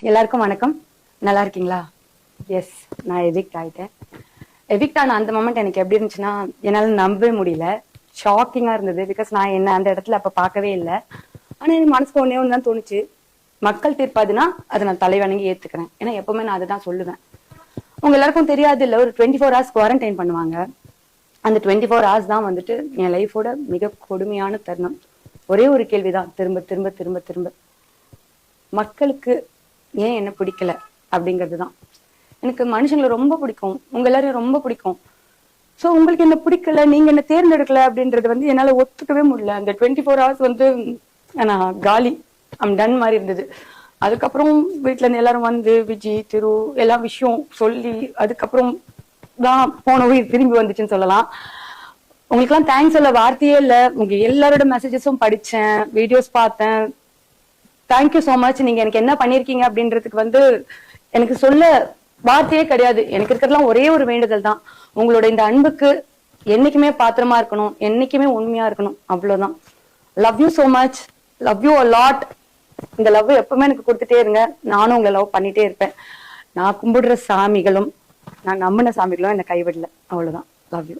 எல்லாருக்கும் வணக்கம். நல்லா இருக்கீங்களா? எஸ், நான் எவிக்ட் ஆயிட்டேன். எவிக்ட் ஆன அந்த மொமெண்ட் எனக்கு எப்படி இருந்துச்சுன்னா, என்னால நம்பவே முடியல. ஷாக்கிங்கா இருந்தது. பிகாஸ் நான் என்ன அந்த இடத்துல அப்ப பார்க்கவே இல்லை. ஆனா என் மனசுக்கு ஒன்னே ஒண்ணுதான் தோணுச்சு, மக்கள் தீர்ப்பாதுன்னா அதை நான் தலைவணங்கி ஏத்துக்கிறேன். ஏன்னா எப்பவுமே நான் அதுதான் சொல்லுவேன். உங்க எல்லாருக்கும் தெரியாது இல்ல, ஒரு 24 hours குவாரண்டைன் பண்ணுவாங்க. அந்த 24 hours தான் வந்துட்டு என் லைஃபோட மிக கொடுமையான தருணம். ஒரே ஒரு கேள்விதான் திரும்ப திரும்ப திரும்ப திரும்ப, மக்களுக்கு ஏன் என்ன பிடிக்கல அப்படிங்கிறதுதான். எனக்கு மனுஷங்களை ரொம்ப பிடிக்கும், உங்க எல்லாரையும் ரொம்ப பிடிக்கும். சோ உங்களுக்கு என்ன பிடிக்கல, நீங்க என்ன தேர்ந்தெடுக்கல அப்படின்றது வந்து என்னால ஒத்துக்கவே முடியல. அந்த 24 hours வந்து நான் காலி, அம் டன் மாதிரி இருந்தது. அதுக்கப்புறம் வீட்டுல இருந்து எல்லாரும் வந்து விஜி திரு எல்லா விஷயம் சொல்லி அதுக்கப்புறம் தான் போன உயிர் திரும்பி வந்துச்சுன்னு சொல்லலாம். உங்களுக்கு எல்லாம் தேங்க்ஸ் சொல்ல வார்த்தையே இல்ல. உங்க எல்லாரோட மெசேஜஸும் படிச்சேன், வீடியோஸ் பார்த்தேன். Thank you so much. நீங்க எனக்கு என்ன பண்ணிருக்கீங்க அப்படின்றதுக்கு வந்து எனக்கு சொல்ல வார்த்தையே கிடையாது. எனக்கு இருக்கிறதுலாம் ஒரே ஒரு வேண்டுதல் தான், உங்களோட இந்த அன்புக்கு என்னைக்குமே பாத்திரமா இருக்கணும், என்னைக்குமே உண்மையா இருக்கணும், அவ்வளவுதான். Love you so much, love you a lot. இந்த லவ் எப்பவுமே எனக்கு கொடுத்துட்டே இருங்க, நானும் உங்களை லவ் பண்ணிட்டே இருப்பேன். நான் கும்பிடுற சாமிகளும் நான் நம்பின சாமிகளும் என்னை கைவிடல, அவ்வளவுதான். Love you.